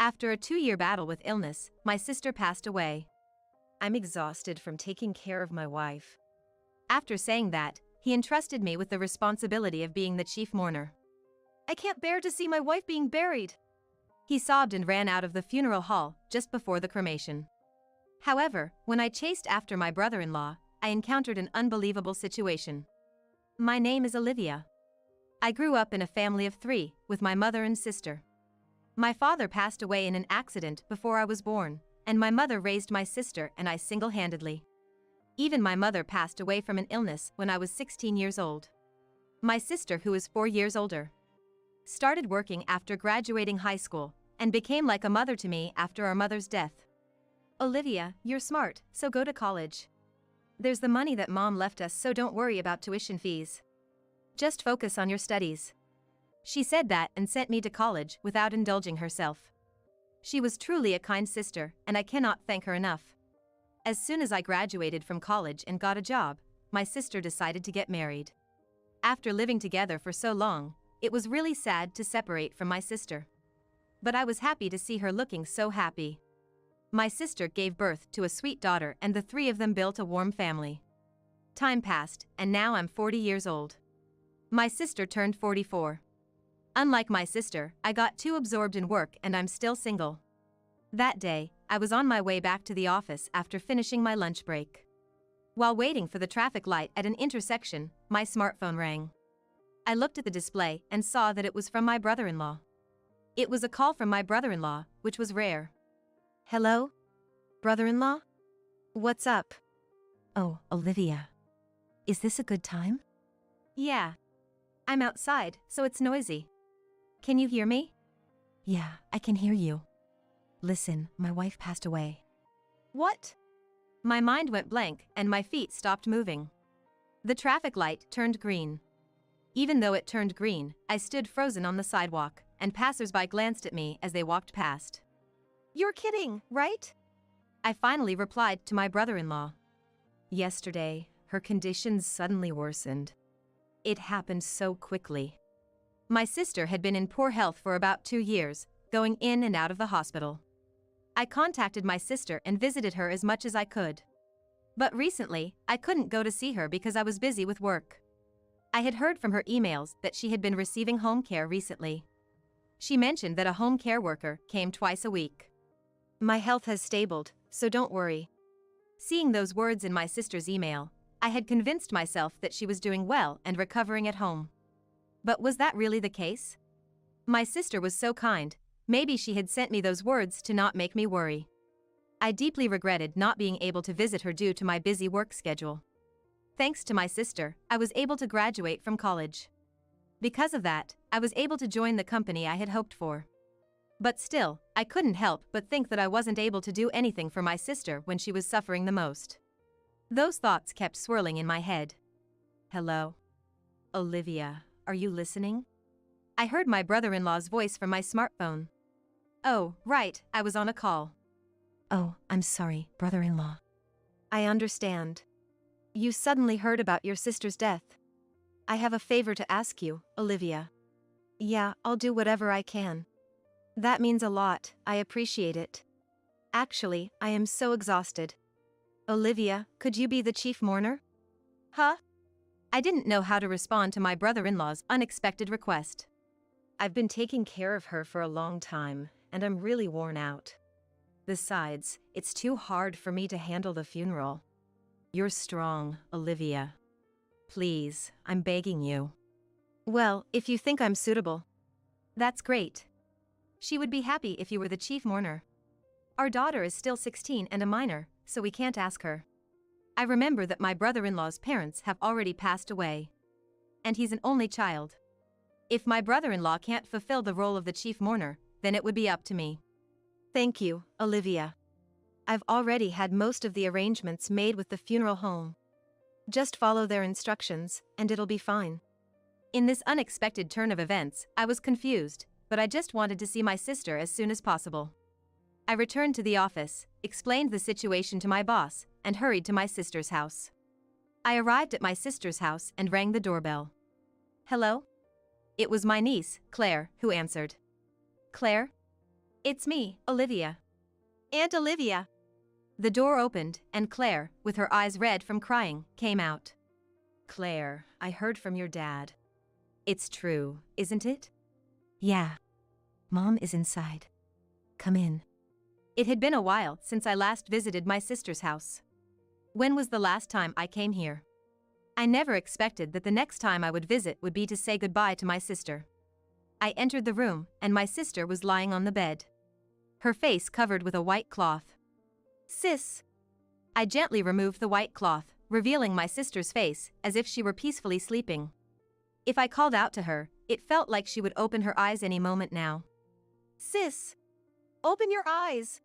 After a 2-year battle with illness, my sister passed away. I'm exhausted from taking care of my wife. After saying that, he entrusted me with the responsibility of being the chief mourner. I can't bear to see my wife being buried. He sobbed and ran out of the funeral hall just before the cremation. However, when I chased after my brother-in-law, I encountered an unbelievable situation. My name is Olivia. I grew up in a family of 3, with my mother and sister. My father passed away in an accident before I was born, and my mother raised my sister and I single-handedly. Even my mother passed away from an illness when I was 16 years old. My sister, who is 4 years older, started working after graduating high school, and became like a mother to me after our mother's death. Olivia, you're smart, so go to college. There's the money that mom left us, so don't worry about tuition fees. Just focus on your studies. She said that and sent me to college without indulging herself. She was truly a kind sister, and I cannot thank her enough. As soon as I graduated from college and got a job, my sister decided to get married. After living together for so long, it was really sad to separate from my sister. But I was happy to see her looking so happy. My sister gave birth to a sweet daughter and the 3 of them built a warm family. Time passed, and now I'm 40 years old. My sister turned 44. Unlike my sister, I got too absorbed in work and I'm still single. That day, I was on my way back to the office after finishing my lunch break. While waiting for the traffic light at an intersection, my smartphone rang. I looked at the display and saw that it was from my brother-in-law. It was a call from my brother-in-law, which was rare. Hello? Brother-in-law? What's up? Oh, Olivia. Is this a good time? Yeah. I'm outside, so it's noisy. Can you hear me? Yeah, I can hear you. Listen, my wife passed away. What? My mind went blank and my feet stopped moving. The traffic light turned green. Even though it turned green, I stood frozen on the sidewalk, and passers-by glanced at me as they walked past. You're kidding, right? I finally replied to my brother-in-law. Yesterday, her conditions suddenly worsened. It happened so quickly. My sister had been in poor health for about 2 years, going in and out of the hospital. I contacted my sister and visited her as much as I could. But recently, I couldn't go to see her because I was busy with work. I had heard from her emails that she had been receiving home care recently. She mentioned that a home care worker came twice a week. My health has stabilized, so don't worry. Seeing those words in my sister's email, I had convinced myself that she was doing well and recovering at home. But was that really the case? My sister was so kind, maybe she had sent me those words to not make me worry. I deeply regretted not being able to visit her due to my busy work schedule. Thanks to my sister, I was able to graduate from college. Because of that, I was able to join the company I had hoped for. But still, I couldn't help but think that I wasn't able to do anything for my sister when she was suffering the most. Those thoughts kept swirling in my head. Hello? Olivia, are you listening? I heard my brother-in-law's voice from my smartphone. Oh, right, I was on a call. Oh, I'm sorry, brother-in-law. I understand. You suddenly heard about your sister's death. I have a favor to ask you, Olivia. Yeah, I'll do whatever I can. That means a lot, I appreciate it. Actually, I am so exhausted. Olivia, could you be the chief mourner? Huh? I didn't know how to respond to my brother-in-law's unexpected request. I've been taking care of her for a long time, and I'm really worn out. Besides, it's too hard for me to handle the funeral. You're strong, Olivia. Please, I'm begging you. Well, if you think I'm suitable. That's great. She would be happy if you were the chief mourner. Our daughter is still 16 and a minor, so we can't ask her. I remember that my brother-in-law's parents have already passed away. And he's an only child. If my brother-in-law can't fulfill the role of the chief mourner, then it would be up to me. Thank you, Olivia. I've already had most of the arrangements made with the funeral home. Just follow their instructions, and it'll be fine. In this unexpected turn of events, I was confused, but I just wanted to see my sister as soon as possible. I returned to the office, explained the situation to my boss, and hurried to my sister's house. I arrived at my sister's house and rang the doorbell. Hello? It was my niece, Claire, who answered. Claire? It's me, Olivia. Aunt Olivia. The door opened, and Claire, with her eyes red from crying, came out. Claire, I heard from your dad. It's true, isn't it? Yeah. Mom is inside. Come in. It had been a while since I last visited my sister's house. When was the last time I came here? I never expected that the next time I would visit would be to say goodbye to my sister. I entered the room, and my sister was lying on the bed. Her face covered with a white cloth. Sis. I gently removed the white cloth, revealing my sister's face as if she were peacefully sleeping. If I called out to her, it felt like she would open her eyes any moment now. Sis. Open your eyes.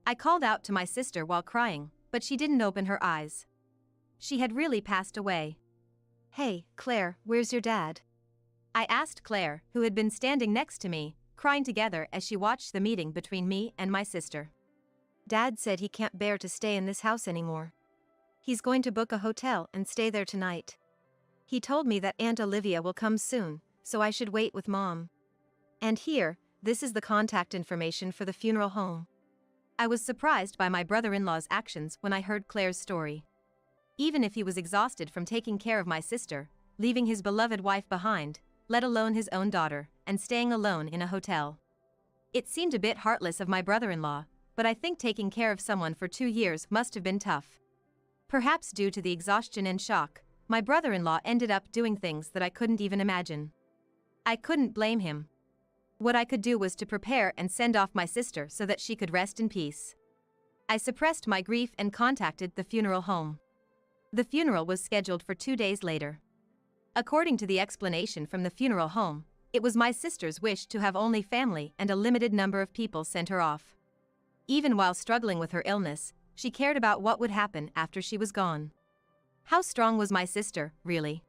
I called out to my sister while crying, but she didn't open her eyes. She had really passed away. Hey, Claire, where's your dad? I asked Claire, who had been standing next to me, crying together as she watched the meeting between me and my sister. Dad said he can't bear to stay in this house anymore. He's going to book a hotel and stay there tonight. He told me that Aunt Olivia will come soon, so I should wait with Mom. And here, this is the contact information for the funeral home. I was surprised by my brother-in-law's actions when I heard Claire's story. Even if he was exhausted from taking care of my sister, leaving his beloved wife behind, let alone his own daughter, and staying alone in a hotel. It seemed a bit heartless of my brother-in-law, but I think taking care of someone for 2 years must have been tough. Perhaps due to the exhaustion and shock, my brother-in-law ended up doing things that I couldn't even imagine. I couldn't blame him. What I could do was to prepare and send off my sister so that she could rest in peace. I suppressed my grief and contacted the funeral home. The funeral was scheduled for 2 days later. According to the explanation from the funeral home, it was my sister's wish to have only family and a limited number of people sent her off. Even while struggling with her illness, she cared about what would happen after she was gone. How strong was my sister, really?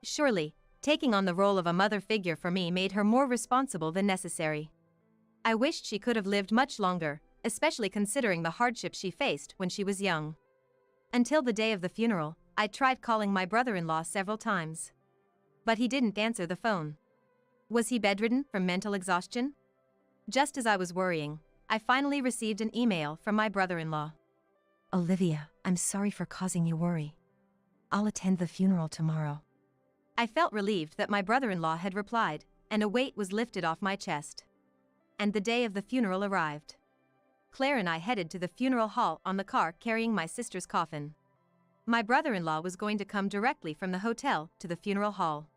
Surely, taking on the role of a mother figure for me made her more responsible than necessary. I wished she could have lived much longer, especially considering the hardship she faced when she was young. Until the day of the funeral, I tried calling my brother-in-law several times. But he didn't answer the phone. Was he bedridden from mental exhaustion? Just as I was worrying, I finally received an email from my brother-in-law. Olivia, I'm sorry for causing you worry. I'll attend the funeral tomorrow. I felt relieved that my brother-in-law had replied, and a weight was lifted off my chest. And the day of the funeral arrived. Claire and I headed to the funeral hall on the car carrying my sister's coffin. My brother-in-law was going to come directly from the hotel to the funeral hall.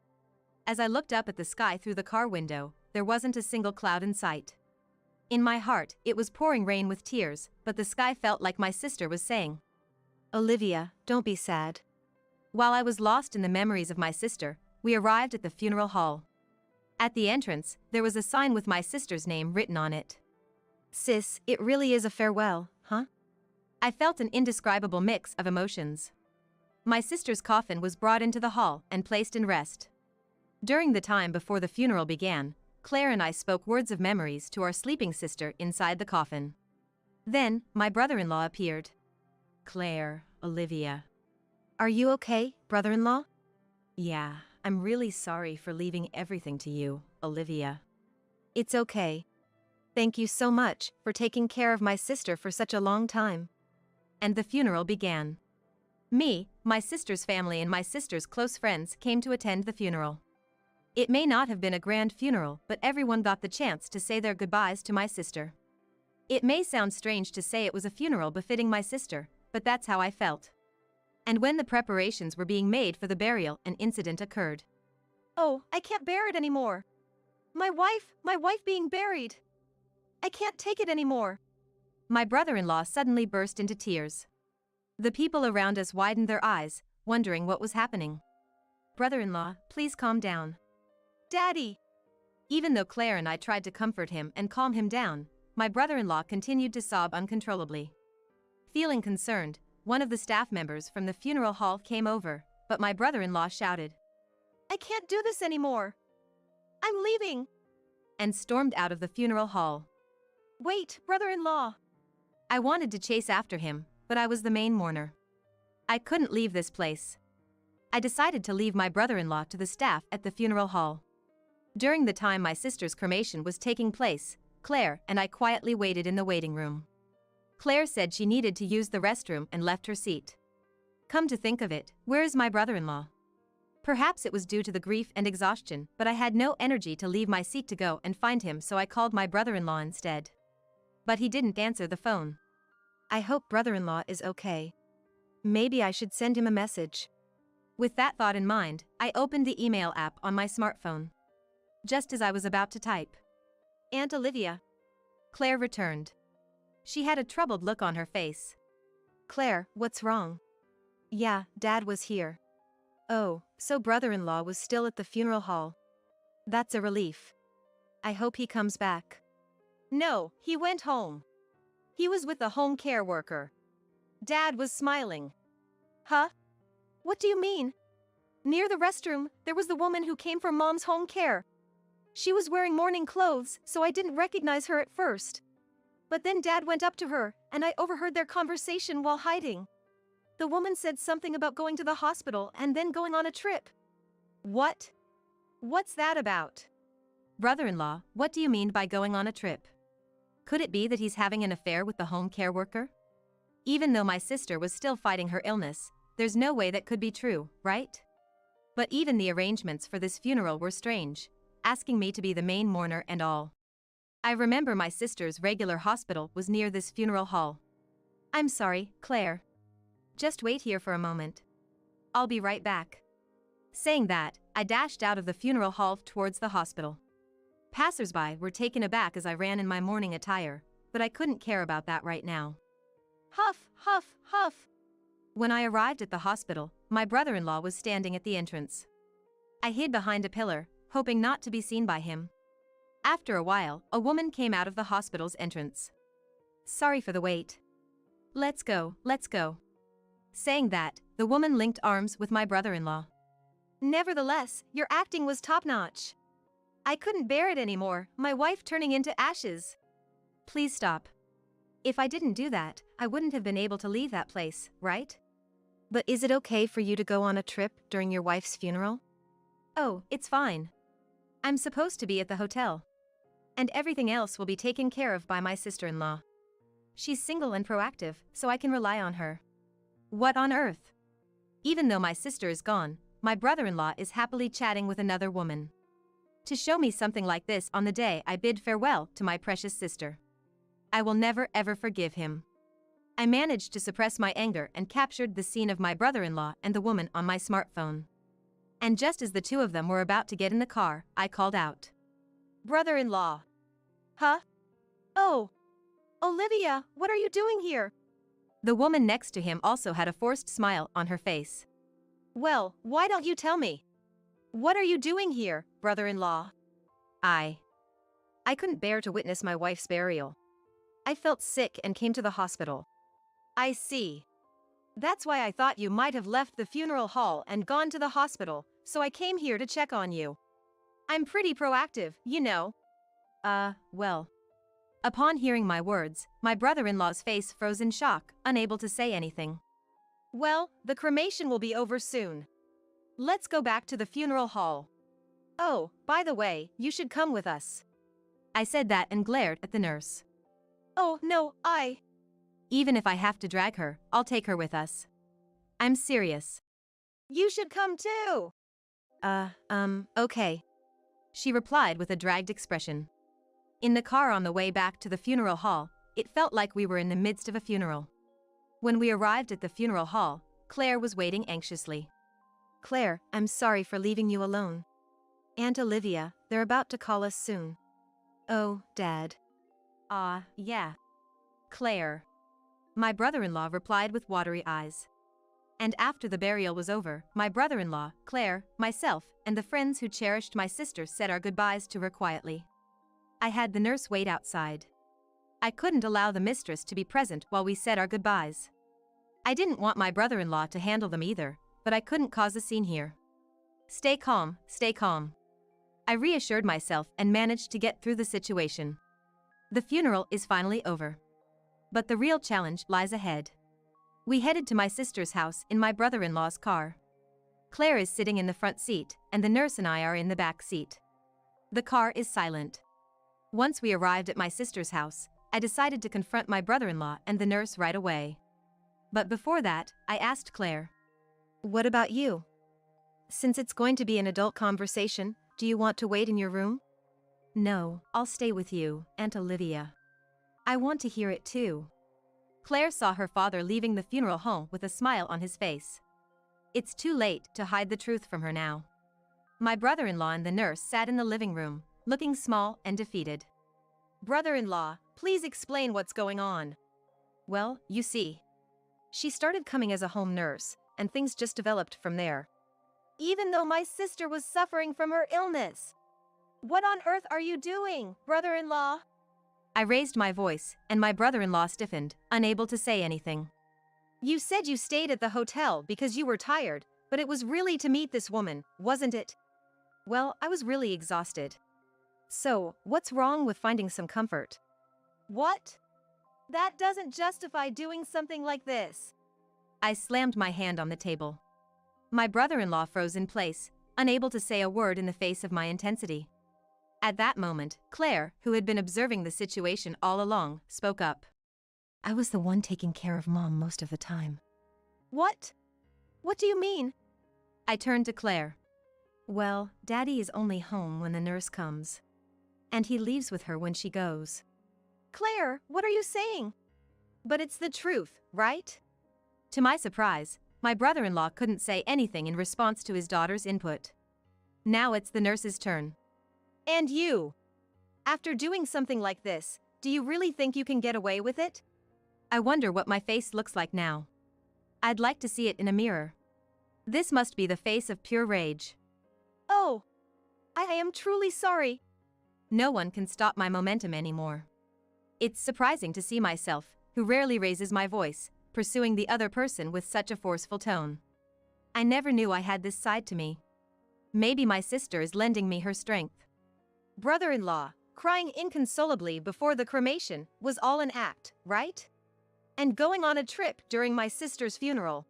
As I looked up at the sky through the car window, there wasn't a single cloud in sight. In my heart, it was pouring rain with tears, but the sky felt like my sister was saying, Olivia, don't be sad. While I was lost in the memories of my sister, we arrived at the funeral hall. At the entrance, there was a sign with my sister's name written on it. Sis, it really is a farewell, huh? I felt an indescribable mix of emotions. My sister's coffin was brought into the hall and placed in rest. During the time before the funeral began, Claire and I spoke words of memories to our sleeping sister inside the coffin. Then, my brother-in-law appeared. Claire, Olivia. Are you okay, brother-in-law? Yeah, I'm really sorry for leaving everything to you, Olivia. It's okay. Thank you so much for taking care of my sister for such a long time. And the funeral began. Me, my sister's family and my sister's close friends came to attend the funeral. It may not have been a grand funeral, but everyone got the chance to say their goodbyes to my sister. It may sound strange to say it was a funeral befitting my sister, but that's how I felt. And when the preparations were being made for the burial, an incident occurred. Oh, I can't bear it anymore. My wife being buried. I can't take it anymore. My brother-in-law suddenly burst into tears. The people around us widened their eyes, wondering what was happening. Brother-in-law, please calm down. Daddy! Even though Claire and I tried to comfort him and calm him down, my brother-in-law continued to sob uncontrollably. Feeling concerned, one of the staff members from the funeral hall came over, but my brother-in-law shouted, I can't do this anymore. I'm leaving! And stormed out of the funeral hall. Wait, brother-in-law! I wanted to chase after him, but I was the main mourner. I couldn't leave this place. I decided to leave my brother-in-law to the staff at the funeral hall. During the time my sister's cremation was taking place, Claire and I quietly waited in the waiting room. Claire said she needed to use the restroom and left her seat. Come to think of it, where is my brother-in-law? Perhaps it was due to the grief and exhaustion, but I had no energy to leave my seat to go and find him, so I called my brother-in-law instead. But he didn't answer the phone. I hope brother-in-law is okay. Maybe I should send him a message. With that thought in mind, I opened the email app on my smartphone. Just as I was about to type, "Aunt Olivia," Claire returned. She had a troubled look on her face. "Claire, what's wrong?" "Yeah, Dad was here." "Oh, so brother-in-law was still at the funeral hall. That's a relief. I hope he comes back." "No, he went home. He was with the home care worker." Dad was smiling. "Huh? What do you mean?" "Near the restroom, there was the woman who came from Mom's home care. She was wearing morning clothes, so I didn't recognize her at first. But then Dad went up to her, and I overheard their conversation while hiding. The woman said something about going to the hospital and then going on a trip." "What? What's that about?" "Brother-in-law, what do you mean by going on a trip? Could it be that he's having an affair with the home care worker?" Even though my sister was still fighting her illness, there's no way that could be true, right? But even the arrangements for this funeral were strange, asking me to be the main mourner and all. I remember my sister's regular hospital was near this funeral hall. "I'm sorry, Claire. Just wait here for a moment. I'll be right back." Saying that, I dashed out of the funeral hall towards the hospital. Passers-by were taken aback as I ran in my morning attire, but I couldn't care about that right now. Huff, huff, huff. When I arrived at the hospital, my brother-in-law was standing at the entrance. I hid behind a pillar, hoping not to be seen by him. After a while, a woman came out of the hospital's entrance. "Sorry for the wait. Let's go, let's go." Saying that, the woman linked arms with my brother-in-law. "Nevertheless, your acting was top-notch. I couldn't bear it anymore, my wife turning into ashes." "Please stop. If I didn't do that, I wouldn't have been able to leave that place, right? But is it okay for you to go on a trip during your wife's funeral?" "Oh, it's fine. I'm supposed to be at the hotel. And everything else will be taken care of by my sister-in-law. She's single and proactive, so I can rely on her." What on earth? Even though my sister is gone, my brother-in-law is happily chatting with another woman. To show me something like this on the day I bid farewell to my precious sister. I will never ever forgive him. I managed to suppress my anger and captured the scene of my brother-in-law and the woman on my smartphone. And just as the two of them were about to get in the car, I called out, "Brother-in-law." "Huh? Oh. Olivia, what are you doing here?" The woman next to him also had a forced smile on her face. "Well, why don't you tell me? What are you doing here, brother-in-law?" I couldn't bear to witness my wife's burial. I felt sick and came to the hospital." "I see. That's why I thought you might have left the funeral hall and gone to the hospital, so I came here to check on you. I'm pretty proactive, you know." Well. Upon hearing my words, my brother-in-law's face froze in shock, unable to say anything. "Well, the cremation will be over soon. Let's go back to the funeral hall. Oh, by the way, you should come with us." I said that and glared at the nurse. "Oh, no, Even if I have to drag her, I'll take her with us. I'm serious." "You should come too." Okay," she replied with a dragged expression. In the car on the way back to the funeral hall, it felt like we were in the midst of a funeral. When we arrived at the funeral hall, Claire was waiting anxiously. "Claire, I'm sorry for leaving you alone. Aunt Olivia, they're about to call us soon." "Oh, Dad." Yeah. Claire." My brother-in-law replied with watery eyes. And after the burial was over, my brother-in-law, Claire, myself, and the friends who cherished my sister said our goodbyes to her quietly. I had the nurse wait outside. I couldn't allow the mistress to be present while we said our goodbyes. I didn't want my brother-in-law to handle them either, but I couldn't cause a scene here. Stay calm, stay calm." I reassured myself and managed to get through the situation. The funeral is finally over. But the real challenge lies ahead. We headed to my sister's house in my brother-in-law's car. Claire is sitting in the front seat, and the nurse and I are in the back seat. The car is silent. Once we arrived at my sister's house, I decided to confront my brother-in-law and the nurse right away. But before that, I asked Claire, "What about you? Since it's going to be an adult conversation, do you want to wait in your room?" "No, I'll stay with you, Aunt Olivia. I want to hear it too." Claire saw her father leaving the funeral home with a smile on his face. It's too late to hide the truth from her now. My brother-in-law and the nurse sat in the living room, looking small and defeated. "Brother-in-law, please explain what's going on." "Well, you see. She started coming as a home nurse, and things just developed from there. Even though my sister was suffering from her illness. What on earth are you doing, brother-in-law?" I raised my voice, and my brother-in-law stiffened, unable to say anything. "You said you stayed at the hotel because you were tired, but it was really to meet this woman, wasn't it?" "Well, I was really exhausted. So, what's wrong with finding some comfort?" "What? That doesn't justify doing something like this." I slammed my hand on the table. My brother-in-law froze in place, unable to say a word in the face of my intensity. At that moment, Claire, who had been observing the situation all along, spoke up. "I was the one taking care of Mom most of the time." "What? What do you mean?" I turned to Claire. "Well, Daddy is only home when the nurse comes. And he leaves with her when she goes." "Claire, what are you saying?" "But it's the truth, right?" To my surprise, my brother-in-law couldn't say anything in response to his daughter's input. Now it's the nurse's turn. "And you? After doing something like this, do you really think you can get away with it?" I wonder what my face looks like now. I'd like to see it in a mirror. This must be the face of pure rage. "Oh, I am truly sorry." No one can stop my momentum anymore. It's surprising to see myself, who rarely raises my voice, pursuing the other person with such a forceful tone. I never knew I had this side to me. Maybe my sister is lending me her strength. Brother-in-law, crying inconsolably before the cremation was all an act, right? And going on a trip during my sister's funeral.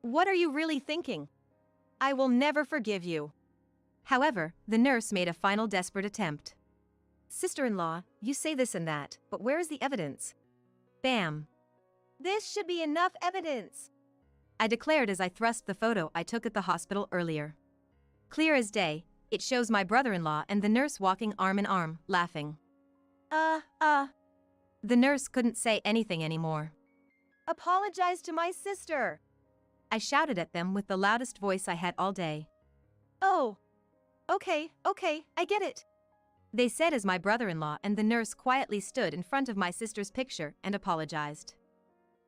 What are you really thinking? I will never forgive you. However, the nurse made a final desperate attempt. "Sister-in-law, you say this and that, but where is the evidence?" Bam. "This should be enough evidence," I declared as I thrust the photo I took at the hospital earlier. Clear as day, it shows my brother-in-law and the nurse walking arm in arm, laughing. The nurse couldn't say anything anymore. "Apologize to my sister," I shouted at them with the loudest voice I had all day. "Oh. Okay, I get it," they said as my brother-in-law and the nurse quietly stood in front of my sister's picture and apologized.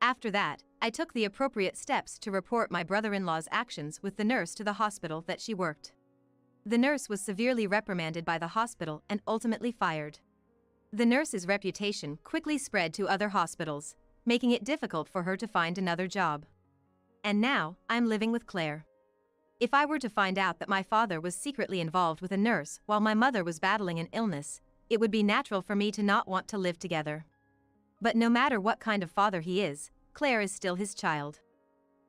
After that, I took the appropriate steps to report my brother-in-law's actions with the nurse to the hospital that she worked. The nurse was severely reprimanded by the hospital and ultimately fired. The nurse's reputation quickly spread to other hospitals, making it difficult for her to find another job. And now, I'm living with Claire. If I were to find out that my father was secretly involved with a nurse while my mother was battling an illness, it would be natural for me to not want to live together. But no matter what kind of father he is, Claire is still his child.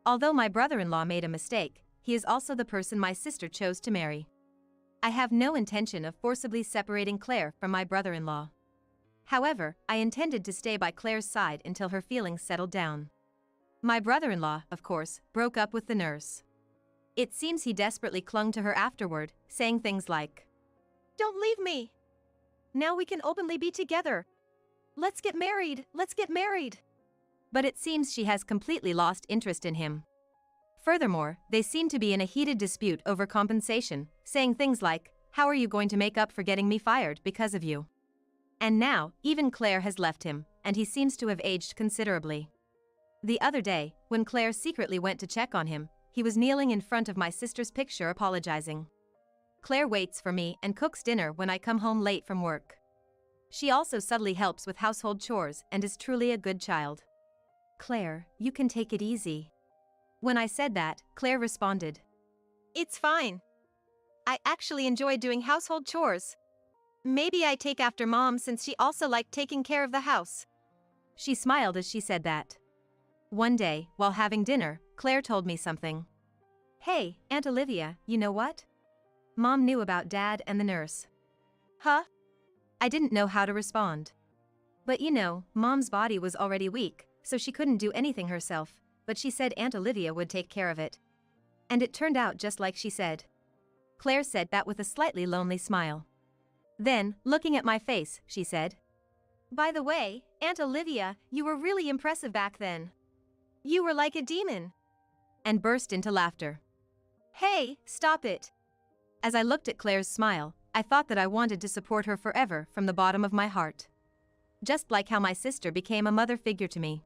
Although my brother-in-law made a mistake, he is also the person my sister chose to marry. I have no intention of forcibly separating Claire from my brother-in-law. However, I intended to stay by Claire's side until her feelings settled down. My brother-in-law, of course, broke up with the nurse. It seems he desperately clung to her afterward, saying things like, "Don't leave me. Now we can openly be together. Let's get married. But it seems she has completely lost interest in him. Furthermore, they seem to be in a heated dispute over compensation, saying things like, "How are you going to make up for getting me fired because of you?" And now, even Claire has left him, and he seems to have aged considerably. The other day, when Claire secretly went to check on him, he was kneeling in front of my sister's picture apologizing. Claire waits for me and cooks dinner when I come home late from work. She also subtly helps with household chores and is truly a good child. "Claire, you can take it easy." When I said that, Claire responded, "It's fine. I actually enjoy doing household chores. Maybe I take after Mom since she also liked taking care of the house." She smiled as she said that. One day, while having dinner, Claire told me something. "Hey, Aunt Olivia, you know what? Mom knew about Dad and the nurse." "Huh? I didn't know how to respond. But you know, Mom's body was already weak, so she couldn't do anything herself, but she said Aunt Olivia would take care of it. And it turned out just like she said. Claire said that with a slightly lonely smile. Then, looking at my face, she said, "By the way, Aunt Olivia, you were really impressive back then. You were like a demon." And burst into laughter. Hey, stop it. As I looked at Claire's smile, I thought that I wanted to support her forever from the bottom of my heart. Just like how my sister became a mother figure to me.